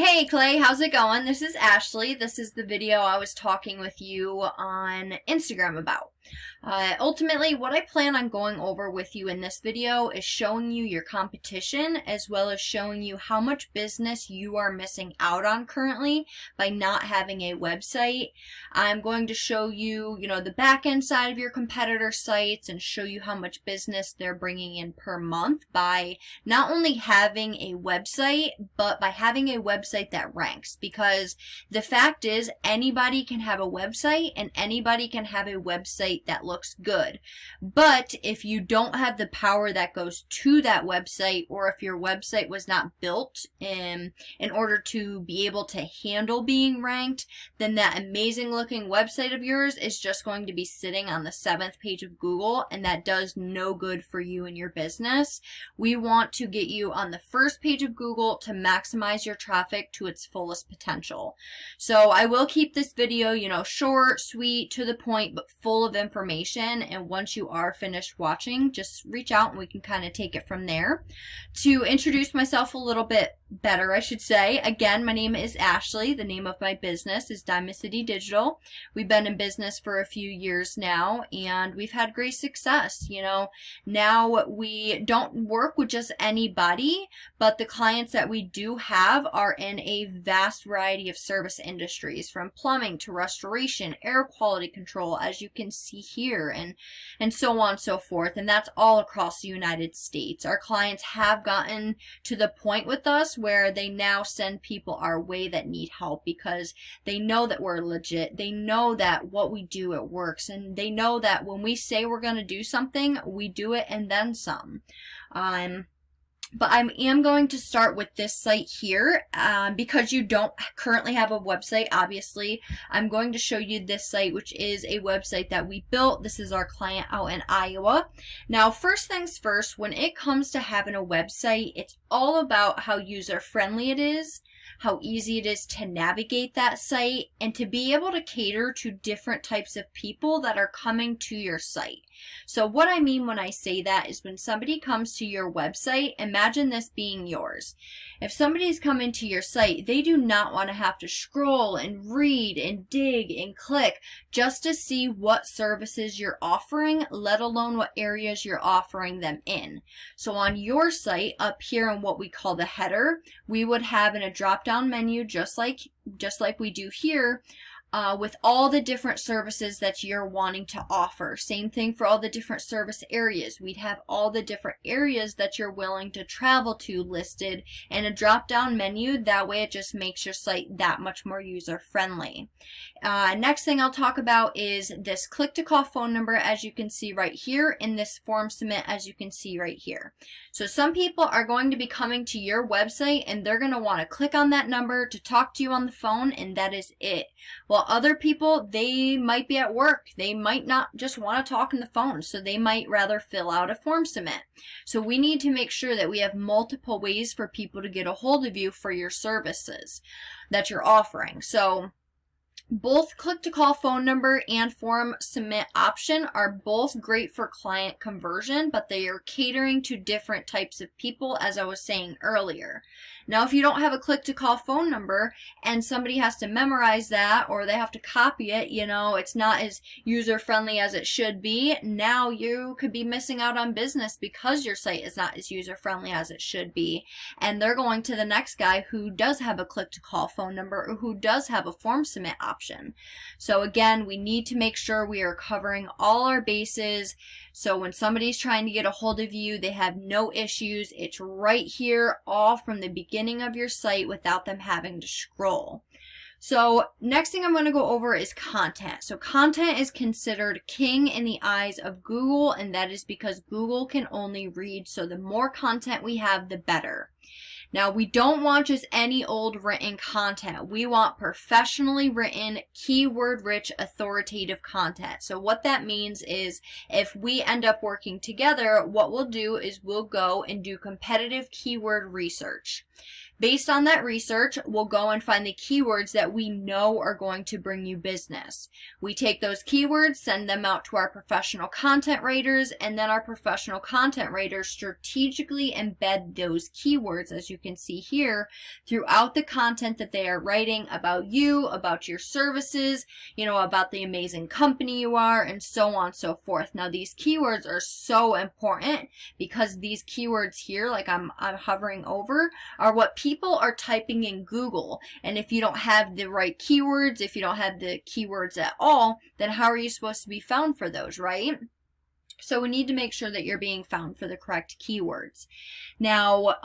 Hey Clay, how's it going? This is Ashley. This is the video I was talking with you on Instagram about. Ultimately, what I plan on going over with you in this video is showing you your competition as well as showing you how much business you are missing out on currently by not having a website. I'm going to show you, the back end side of your competitor sites and show you how much business they're bringing in per month by not only having a website, but by having a website that ranks. Because the fact is, anybody can have a website and anybody can have a website that looks good. But if you don't have the power that goes to that website, or if your website was not built in order to be able to handle being ranked, then that amazing looking website of yours is just going to be sitting on the 7th page of Google, and that does no good for you and your business. We want to get you on the first page of Google to maximize your traffic to its fullest potential. So I will keep this video, short, sweet, to the point, but full of information. And once you are finished watching, just reach out and we can kind of take it from there. To introduce myself a little bit better, I should say, again, my name is Ashley. The name of my business is Diamond City Digital. We've been in business for a few years now, and we've had great success. Now we don't work with just anybody, but the clients that we do have are in a vast variety of service industries, from plumbing to restoration, air quality control, as you can see here, and so on and so forth. And that's all across the United States. Our clients have gotten to the point with us where they now send people our way that need help because they know that we're legit. They know that what we do, it works. And they know that when we say we're going to do something, we do it and then some. But I am going to start with this site here because you don't currently have a website, obviously. I'm going to show you this site, which is a website that we built. This is our client out in Iowa. Now, first things first, when it comes to having a website, it's all about how user-friendly it is, how easy it is to navigate that site, and to be able to cater to different types of people that are coming to your site. So what I mean when I say that is when somebody comes to your website, imagine this being yours. If somebody's coming to your site, they do not want to have to scroll and read and dig and click just to see what services you're offering, let alone what areas you're offering them in. So on your site, up here in what we call the header, we would have in a drop-down menu just like we do here, with all the different services that you're wanting to offer. Same thing for all the different service areas. We'd have all the different areas that you're willing to travel to listed in a drop-down menu. That way it just makes your site that much more user-friendly. Next thing I'll talk about is this click-to-call phone number, as you can see right here, in this form submit, as you can see right here. So some people are going to be coming to your website and they're going to want to click on that number to talk to you on the phone, and that is it. Well, other people, they might be at work. They might not just want to talk on the phone, so they might rather fill out a form submit. So we need to make sure that we have multiple ways for people to get a hold of you for your services that you're offering. So both click-to-call phone number and form submit option are both great for client conversion, but they are catering to different types of people, as I was saying earlier. Now, if you don't have a click-to-call phone number and somebody has to memorize that or they have to copy it, it's not as user-friendly as it should be. Now you could be missing out on business because your site is not as user-friendly as it should be. And they're going to the next guy who does have a click-to-call phone number or who does have a form submit option. So again, we need to make sure we are covering all our bases. So when somebody's trying to get a hold of you, they have no issues. It's right here, all from the beginning of your site without them having to scroll. So next thing I'm going to go over is content. So content is considered king in the eyes of Google, and that is because Google can only read. So the more content we have, the better. Now, we don't want just any old written content. We want professionally written, keyword-rich, authoritative content. So what that means is if we end up working together, what we'll do is we'll go and do competitive keyword research. Based on that research, we'll go and find the keywords that we know are going to bring you business. We take those keywords, send them out to our professional content writers, and then our professional content writers strategically embed those keywords, as you can see here, throughout the content that they are writing about you, about your services, about the amazing company you are, and so on and so forth. Now, these keywords are so important because these keywords here, like I'm hovering over, are what people are typing in Google. And if you don't have the right keywords, if you don't have the keywords at all, then how are you supposed to be found for those, right? So we need to make sure that you're being found for the correct keywords. Now,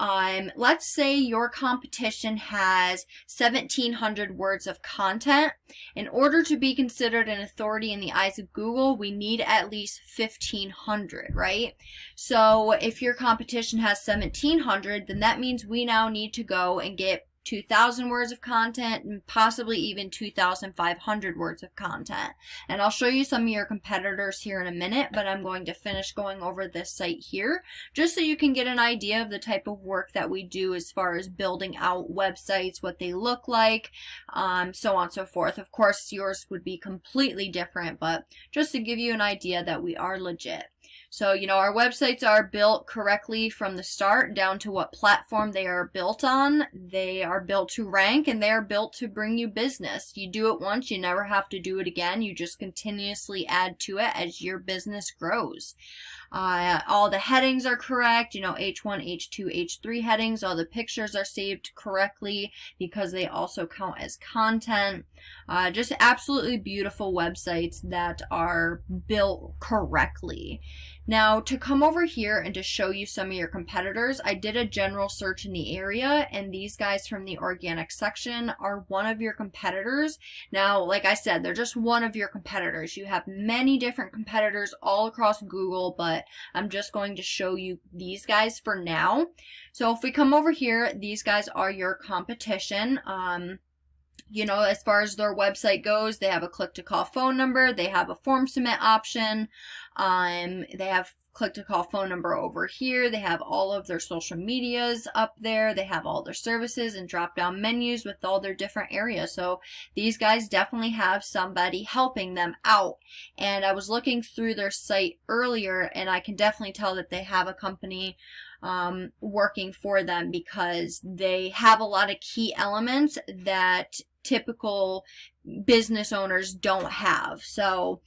let's say your competition has 1,700 words of content. In order to be considered an authority in the eyes of Google, we need at least 1,500, right? So if your competition has 1,700, then that means we now need to go and get 2,000 words of content and possibly even 2,500 words of content. And I'll show you some of your competitors here in a minute, but I'm going to finish going over this site here just so you can get an idea of the type of work that we do as far as building out websites, what they look like, so on and so forth. Of course, yours would be completely different, but just to give you an idea that we are legit. So, our websites are built correctly from the start down to what platform they are built on. They are built to rank and they are built to bring you business. You do it once, you never have to do it again. You just continuously add to it as your business grows. All the headings are correct, H1, H2, H3 headings. All the pictures are saved correctly because they also count as content. Just absolutely beautiful websites that are built correctly. Now, to come over here and to show you some of your competitors, I did a general search in the area, and these guys from the organic section are one of your competitors. Now, like I said, they're just one of your competitors. You have many different competitors all across Google, but I'm just going to show you these guys for now. So if we come over here, these guys are your competition. As far as their website goes, they have a click-to-call phone number. They have a form submit option. They have click-to-call phone number over here. They have all of their social medias up there. They have all their services and drop-down menus with all their different areas. So these guys definitely have somebody helping them out. And I was looking through their site earlier, and I can definitely tell that they have a company working for them because they have a lot of key elements that typical business owners don't have. So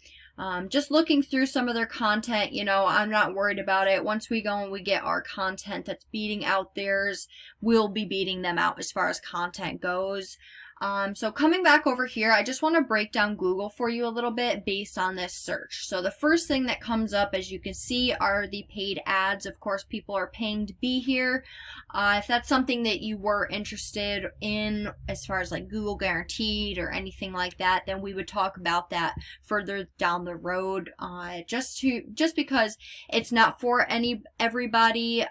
just looking through some of their content, I'm not worried about it. Once we go and we get our content that's beating out theirs, we'll be beating them out as far as content goes. So coming back over here, I just want to break down Google for you a little bit based on this search. So the first thing that comes up, as you can see, are the paid ads. Of course, people are paying to be here. If that's something that you were interested in as far as like Google Guaranteed or anything like that, then we would talk about that further down the road. Just because it's not for everybody,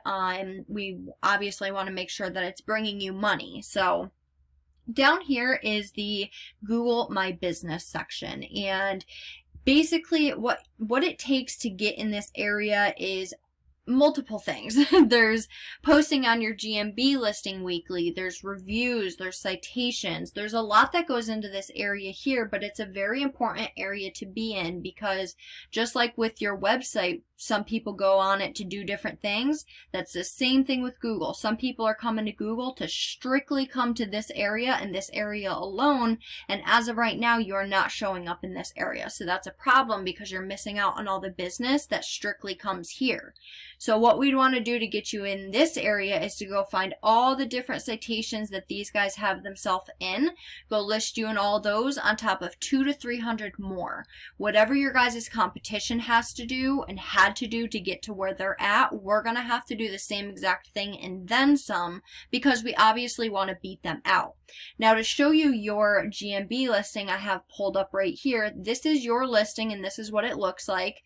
we obviously want to make sure that it's bringing you money. So down here is the Google My Business section, and basically what it takes to get in this area is multiple things. There's posting on your GMB listing weekly, there's reviews, there's citations, there's a lot that goes into this area here, but it's a very important area to be in because just like with your website, some people go on it to do different things. That's the same thing with Google. Some people are coming to Google to strictly come to this area and this area alone, and as of right now, you're not showing up in this area. So that's a problem because you're missing out on all the business that strictly comes here. So what we'd want to do to get you in this area is to go find all the different citations that these guys have themselves in. Go list you in all those on top of 200 to 300 more. Whatever your guys' competition has to do and had to do to get to where they're at, we're going to have to do the same exact thing and then some because we obviously want to beat them out. Now to show you your GMB listing I have pulled up right here, this is your listing and this is what it looks like.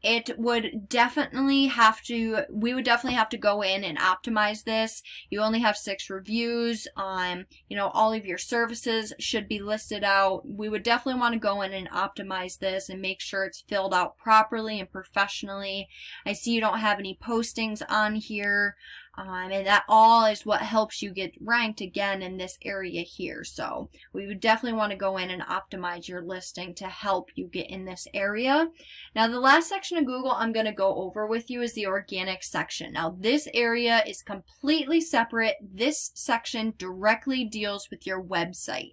We would definitely have to go in and optimize this. You only have 6 reviews. All of your services should be listed out. We would definitely want to go in and optimize this and make sure it's filled out properly and professionally recently. I see you don't have any postings on here. And that all is what helps you get ranked again in this area here. So we would definitely want to go in and optimize your listing to help you get in this area. Now the last section of Google I'm going to go over with you is the organic section. Now this area is completely separate. This section directly deals with your website.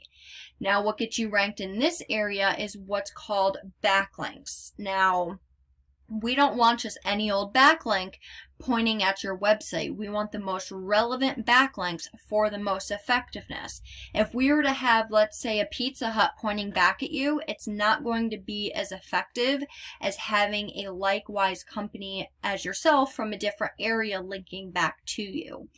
Now what gets you ranked in this area is what's called backlinks. Now we don't want just any old backlink pointing at your website. We want the most relevant backlinks for the most effectiveness. If we were to have, let's say, a Pizza Hut pointing back at you, it's not going to be as effective as having a likewise company as yourself from a different area linking back to you.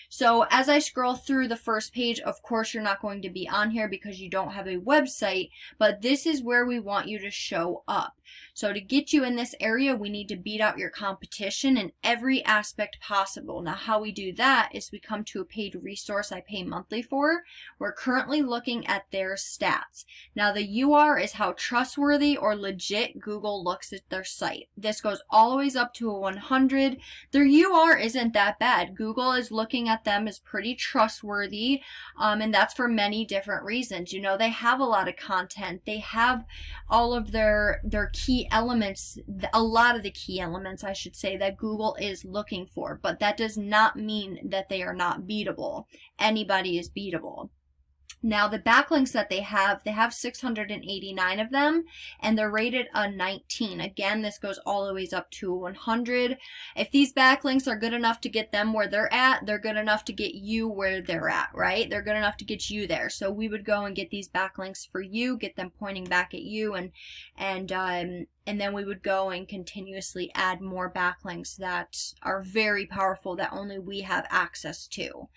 So as I scroll through the first page, of course you're not going to be on here because you don't have a website, but this is where we want you to show up. So to get you in this area, we need to beat out your competition in every aspect possible. Now how we do that is we come to a paid resource I pay monthly for. We're currently looking at their stats. Now the UR is how trustworthy or legit Google looks at their site. This goes all the way up to a 100. Their UR isn't that bad. Google is looking at them as pretty trustworthy, and that's for many different reasons. You know, they have a lot of content. They have all of their key elements, a lot of the key elements, I should say, that Google is looking for, but that does not mean that they are not beatable. Anybody is beatable. Now the backlinks that they have 689 of them, and they're rated a 19. Again, this goes all the way up to 100. If these backlinks are good enough to get them where they're good enough to get you where they're at, right? They're good enough to get you there. So we would go and get these backlinks for you, get them pointing back at you, and then we would go and continuously add more backlinks that are very powerful that only we have access to.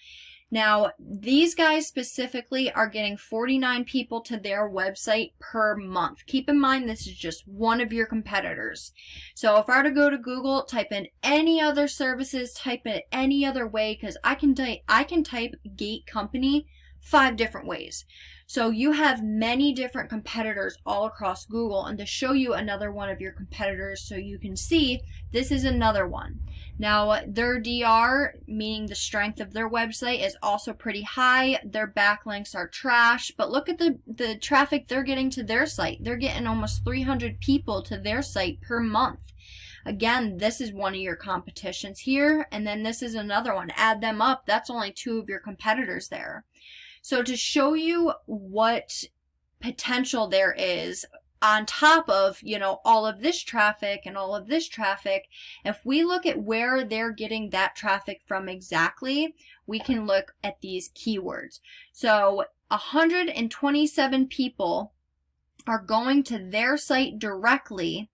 Now, these guys specifically are getting 49 people to their website per month. Keep in mind, this is just one of your competitors. So if I were to go to Google, type in any other services, type it any other way, because I can type gate company 5 different ways. So you have many different competitors all across Google, and to show you another one of your competitors so you can see, this is another one. Now their DR, meaning the strength of their website, is also pretty high. Their backlinks are trash, but look at the traffic they're getting to their site. They're getting almost 300 people to their site per month. Again, this is one of your competitions here, and then this is another one. Add them up, that's only 2 of your competitors there. So to show you what potential there is on top of, you know, all of this traffic and all of this traffic, if we look at where they're getting that traffic from exactly, we can look at these keywords. So 127 people are going to their site directly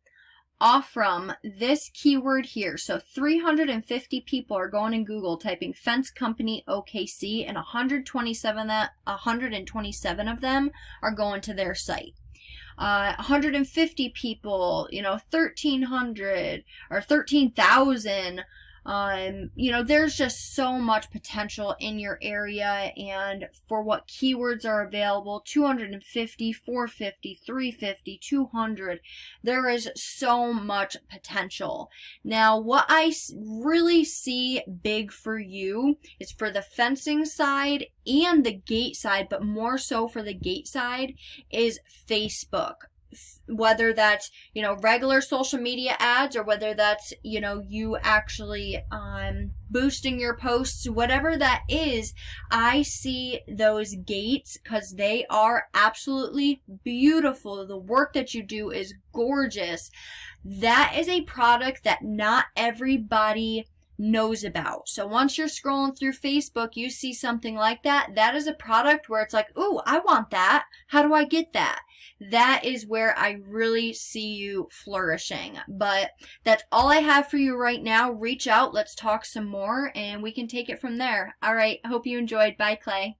off from this keyword here. So 350 people are going in Google typing fence company OKC, and 127 of them are going to their site. 150 people, you know, 1,300 or 13,000. You know, there's just so much potential in your area, and for what keywords are available, 250, 450, 350, 200, there is so much potential. Now, what I really see big for you is for the fencing side and the gate side, but more so for the gate side, is Facebook. Whether that's, you know, regular social media ads, or whether that's, you know, you actually boosting your posts, whatever that is, I see those gates because they are absolutely beautiful. The work that you do is gorgeous. That is a product that not everybody knows about. So once you're scrolling through Facebook, you see something like that, that is a product where it's like, ooh, I want that. How do I get that? That is where I really see you flourishing. But that's all I have for you right now. Reach out, let's talk some more, and we can take it from there. All right, hope you enjoyed. Bye, Clay.